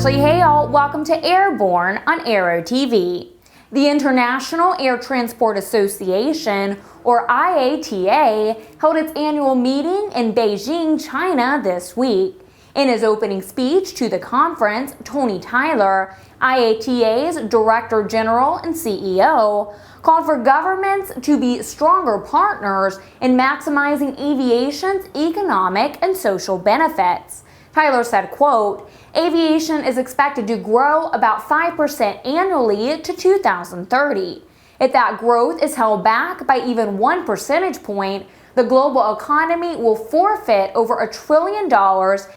Ashley Hale. Welcome to Airborne on Aero TV. The International Air Transport Association, or IATA, held its annual meeting in Beijing, China this week. In his opening speech to the conference, Tony Tyler, IATA's Director General and CEO, called for governments to be stronger partners in maximizing aviation's economic and social benefits. Tyler said, quote, "Aviation is expected to grow about 5% annually to 2030. If that growth is held back by even 1 percentage point, the global economy will forfeit over $1 trillion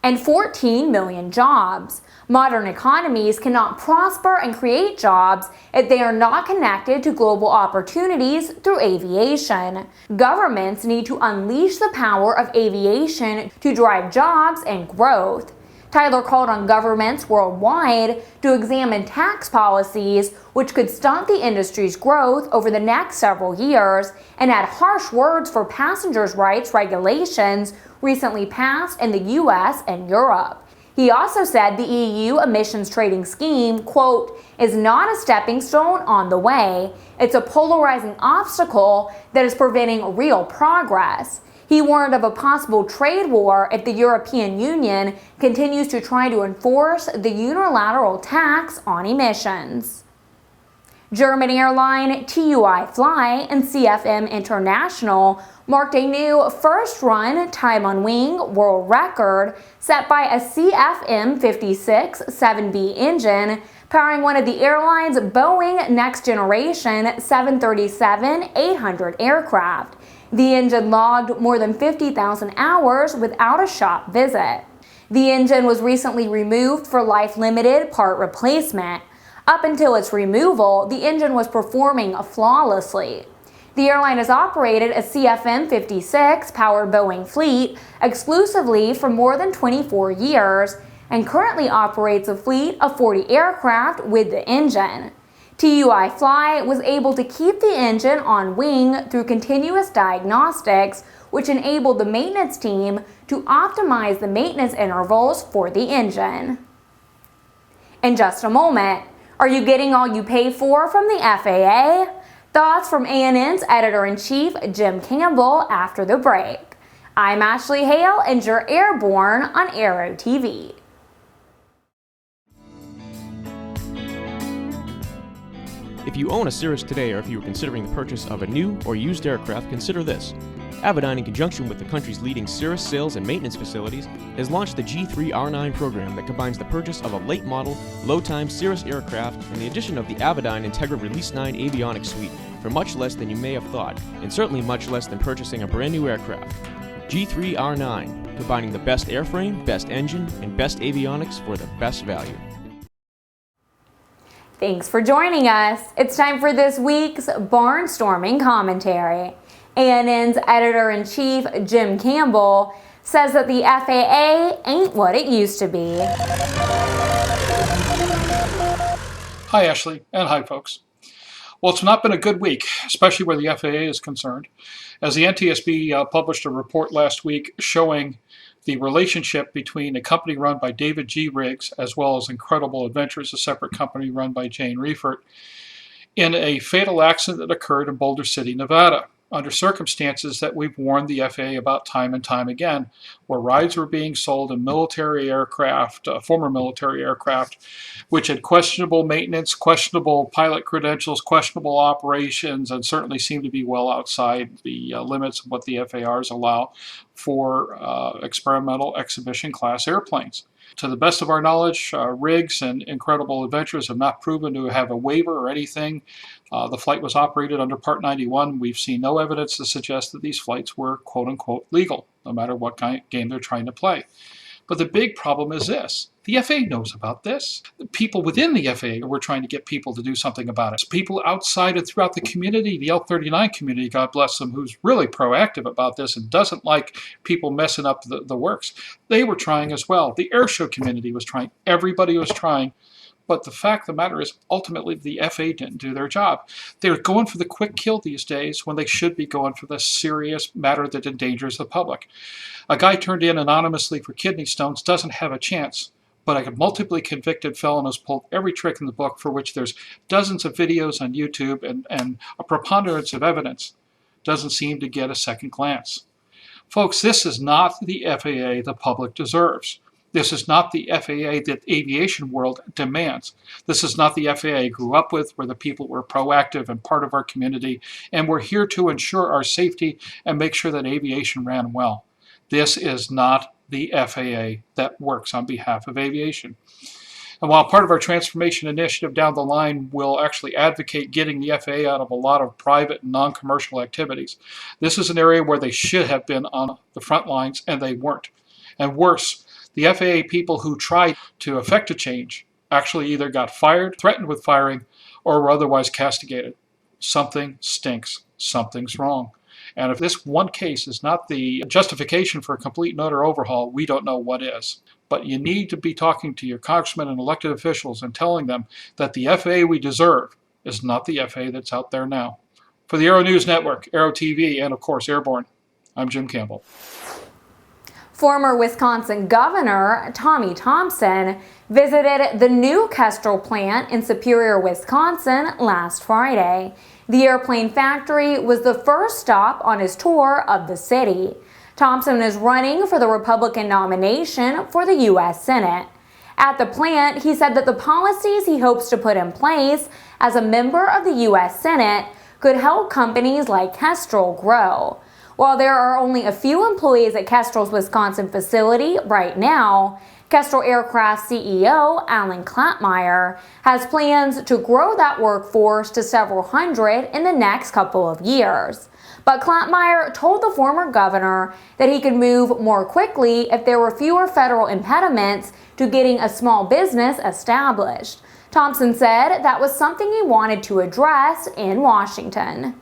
and 14 million jobs. Modern economies cannot prosper and create jobs if they are not connected to global opportunities through aviation. Governments need to unleash the power of aviation to drive jobs and growth." Tyler called on governments worldwide to examine tax policies which could stunt the industry's growth over the next several years and had harsh words for passengers' rights regulations recently passed in the US and Europe. He also said the EU emissions trading scheme, quote, "is not a stepping stone on the way. It's a polarizing obstacle that is preventing real progress." He warned of a possible trade war if the European Union continues to try to enforce the unilateral tax on emissions. German airline TUI Fly and CFM International marked a new first-run time on wing world record set by a CFM 56-7B engine powering one of the airline's Boeing next-generation 737-800 aircraft. The engine logged more than 50,000 hours without a shop visit. The engine was recently removed for life-limited part replacement. Up until its removal, the engine was performing flawlessly. The airline has operated a CFM 56 powered Boeing fleet exclusively for more than 24 years and currently operates a fleet of 40 aircraft with the engine. TUI Fly was able to keep the engine on wing through continuous diagnostics, which enabled the maintenance team to optimize the maintenance intervals for the engine. In just a moment, are you getting all you pay for from the FAA? Thoughts from ANN's Editor-in-Chief Jim Campbell after the break. I'm Ashley Hale and you're Airborne on Aero TV. If you own a Cirrus today, or if you are considering the purchase of a new or used aircraft, consider this. Aviation, in conjunction with the country's leading Cirrus sales and maintenance facilities, has launched the G3R9 program that combines the purchase of a late-model, low-time Cirrus aircraft and the addition of the Aviation Integra Release 9 avionics suite for much less than you may have thought, and certainly much less than purchasing a brand new aircraft. G3R9, combining the best airframe, best engine, and best avionics for the best value. Thanks for joining us. It's time for this week's barnstorming commentary. ANN's Editor-in-Chief Jim Campbell says that the FAA ain't what it used to be. Hi Ashley, and hi folks. Well, it's not been a good week, especially where the FAA is concerned, as the NTSB published a report last week showing the relationship between a company run by David G. Riggs as well as Incredible Adventures, a separate company run by Jane Riefert, in a fatal accident that occurred in Boulder City, Nevada, under circumstances that we've warned the FAA about time and time again, where rides were being sold in military aircraft, former military aircraft, which had questionable maintenance, questionable pilot credentials, questionable operations, and certainly seemed to be well outside the limits of what the FARs allow for experimental exhibition class airplanes. To the best of our knowledge, Riggs and Incredible Adventures have not proven to have a waiver or anything. The flight was operated under Part 91. We've seen no evidence to suggest that these flights were quote-unquote legal, no matter what kind of game they're trying to play. But the big problem is this. The FAA knows about this. The people within the FAA were trying to get people to do something about it. People outside and throughout the community, the L39 community, God bless them, who's really proactive about this and doesn't like people messing up the works. They were trying as well. The airshow community was trying. Everybody was trying. But the fact of the matter is, ultimately, the FAA didn't do their job. They're going for the quick kill these days when they should be going for the serious matter that endangers the public. A guy turned in anonymously for kidney stones doesn't have a chance. but a multiply convicted felon has pulled every trick in the book, for which there's dozens of videos on YouTube and a preponderance of evidence. Doesn't seem to get a second glance. Folks, this is not the FAA the public deserves. This is not the FAA that the aviation world demands. This is not the FAA I grew up with, where the people were proactive and part of our community, and we're here to ensure our safety and make sure that aviation ran well. This is not the FAA that works on behalf of aviation. And while part of our transformation initiative down the line will actually advocate getting the FAA out of a lot of private and non-commercial activities, this is an area where they should have been on the front lines, and they weren't. And worse, the FAA people who tried to effect a change actually either got fired, threatened with firing, or were otherwise castigated. Something stinks. Something's wrong. And if this one case is not the justification for a complete and utter overhaul, we don't know what is. But you need to be talking to your congressmen and elected officials and telling them that the FAA we deserve is not the FAA that's out there now. For the Aero-News Network, Aero TV, and of course Airborne, I'm Jim Campbell. Former Wisconsin Governor Tommy Thompson visited the new Kestrel plant in Superior, Wisconsin last Friday. The airplane factory was the first stop on his tour of the city. Thompson is running for the Republican nomination for the U.S. Senate. At the plant, he said that the policies he hopes to put in place as a member of the U.S. Senate could help companies like Kestrel grow. While there are only a few employees at Kestrel's Wisconsin facility right now, Kestrel Aircraft CEO Alan Klattmeyer has plans to grow that workforce to several hundred in the next couple of years. But Klattmeyer told the former governor that he could move more quickly if there were fewer federal impediments to getting a small business established. Thompson said that was something he wanted to address in Washington.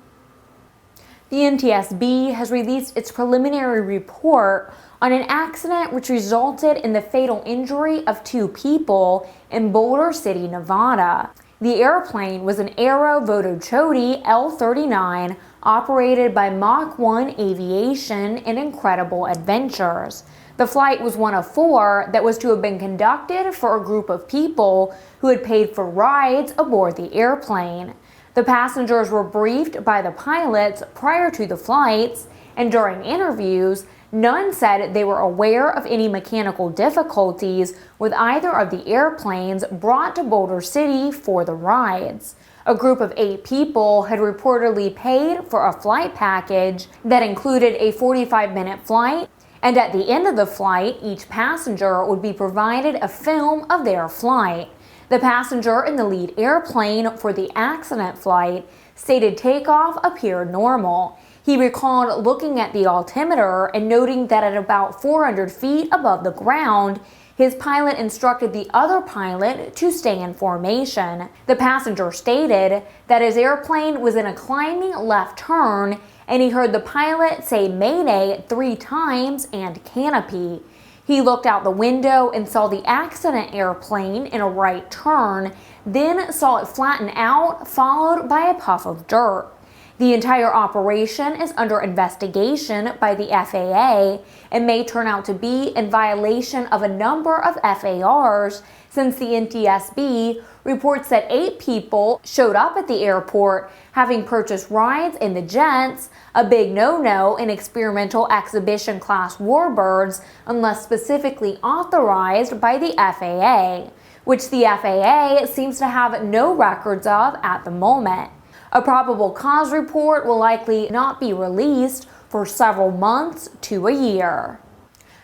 The NTSB has released its preliminary report on an accident which resulted in the fatal injury of 2 people in Boulder City, Nevada. The airplane was an Aero Vodochody L-39 operated by Mach 1 Aviation in Incredible Adventures. The flight was one of 4 that was to have been conducted for a group of people who had paid for rides aboard the airplane. The passengers were briefed by the pilots prior to the flights, and during interviews, none said they were aware of any mechanical difficulties with either of the airplanes brought to Boulder City for the rides. A group of 8 people had reportedly paid for a flight package that included a 45-minute flight, and at the end of the flight, each passenger would be provided a film of their flight. The passenger in the lead airplane for the accident flight stated takeoff appeared normal. He recalled looking at the altimeter and noting that at about 400 feet above the ground, his pilot instructed the other pilot to stay in formation. The passenger stated that his airplane was in a climbing left turn, and he heard the pilot say "Mayday" 3 times and "canopy." He looked out the window and saw the accident airplane in a right turn, then saw it flatten out, followed by a puff of dirt. The entire operation is under investigation by the FAA and may turn out to be in violation of a number of FARs, since the NTSB reports that 8 people showed up at the airport having purchased rides in the jets, a big no-no in experimental exhibition class Warbirds unless specifically authorized by the FAA, which the FAA seems to have no records of at the moment. A probable cause report will likely not be released for several months to a year.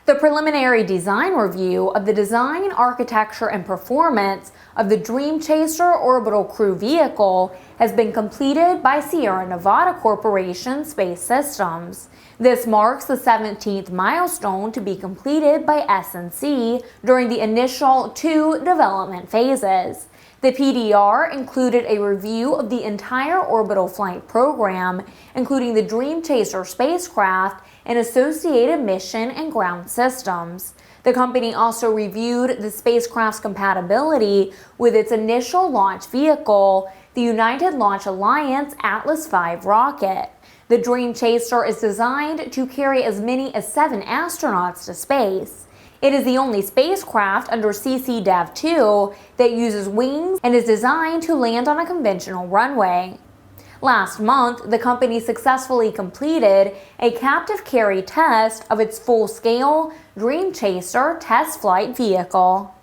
The preliminary design review of the design, architecture, and performance of the Dreamchaser orbital crew vehicle has been completed by Sierra Nevada Corporation Space Systems. This marks the 17th milestone to be completed by S&C during the initial 2 development phases. The PDR included a review of the entire orbital flight program, including the Dreamchaser spacecraft and associated mission and ground systems. The company also reviewed the spacecraft's compatibility with its initial launch vehicle, the United Launch Alliance Atlas V rocket. The Dreamchaser is designed to carry as many as 7 astronauts to space. It is the only spacecraft under CC-12 that uses wings and is designed to land on a conventional runway. Last month, the company successfully completed a captive carry test of its full-scale Dreamchaser test flight vehicle.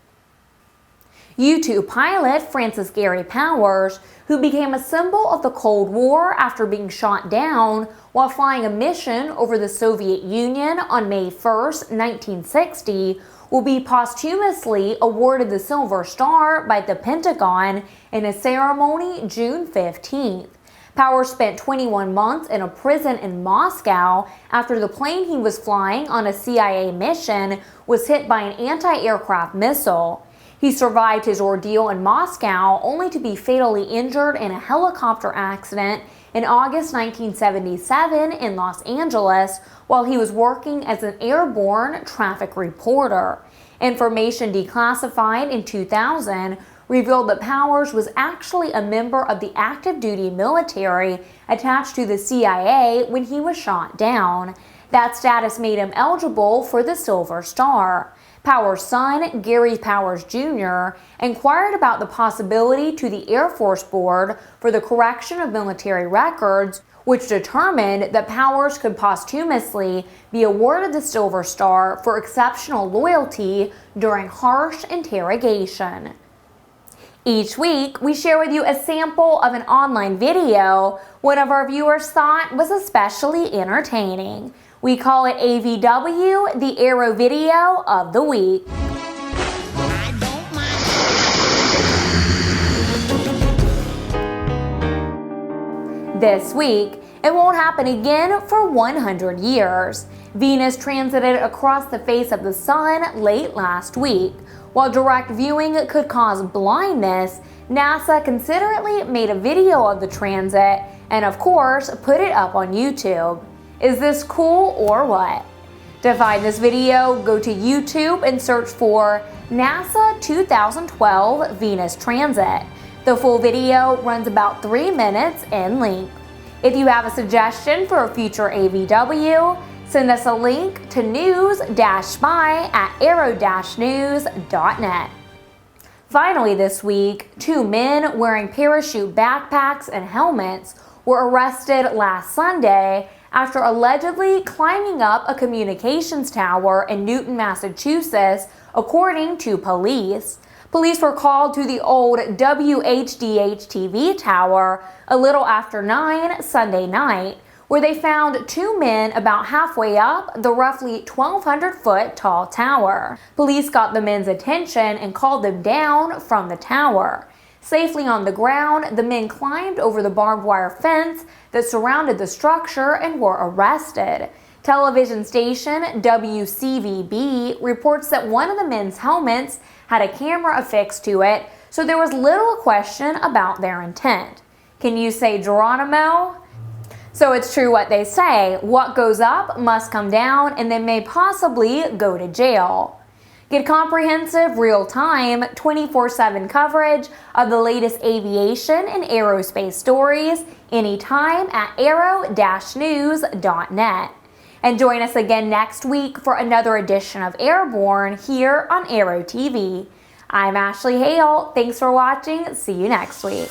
U-2 pilot Francis Gary Powers, who became a symbol of the Cold War after being shot down while flying a mission over the Soviet Union on May 1, 1960, will be posthumously awarded the Silver Star by the Pentagon in a ceremony June 15th. Powers spent 21 months in a prison in Moscow after the plane he was flying on a CIA mission was hit by an anti-aircraft missile. He survived his ordeal in Moscow only to be fatally injured in a helicopter accident in August 1977 in Los Angeles while he was working as an airborne traffic reporter. Information declassified in 2000 revealed that Powers was actually a member of the active duty military attached to the CIA when he was shot down. That status made him eligible for the Silver Star. Powers' son, Gary Powers Jr., inquired about the possibility to the Air Force Board for the Correction of Military Records, which determined that Powers could posthumously be awarded the Silver Star for exceptional loyalty during harsh interrogation. Each week, we share with you a sample of an online video one of our viewers thought was especially entertaining. We call it AVW, the Aero Video of the Week. This week, it won't happen again for 100 years. Venus transited across the face of the sun late last week. While direct viewing could cause blindness, NASA considerately made a video of the transit and, of course, put it up on YouTube. Is this cool or what? To find this video, go to YouTube and search for NASA 2012 Venus Transit. The full video runs about 3 minutes in length. If you have a suggestion for a future AVW, send us a link to news-spy@aero-news.net. Finally this week, 2 men wearing parachute backpacks and helmets were arrested last Sunday after allegedly climbing up a communications tower in Newton, Massachusetts, according to police. Police were called to the old WHDH TV tower a little after 9 Sunday night, where they found 2 men about halfway up the roughly 1,200-foot tall tower. Police got the men's attention and called them down from the tower. Safely on the ground, the men climbed over the barbed wire fence that surrounded the structure and were arrested. Television station WCVB reports that one of the men's helmets had a camera affixed to it, so there was little question about their intent. Can you say Geronimo? So it's true what they say, what goes up must come down, and they may possibly go to jail. Get comprehensive, real-time, 24/7 coverage of the latest aviation and aerospace stories anytime at aero-news.net. And join us again next week for another edition of Airborne here on Aero TV. I'm Ashley Hale. Thanks for watching. See you next week.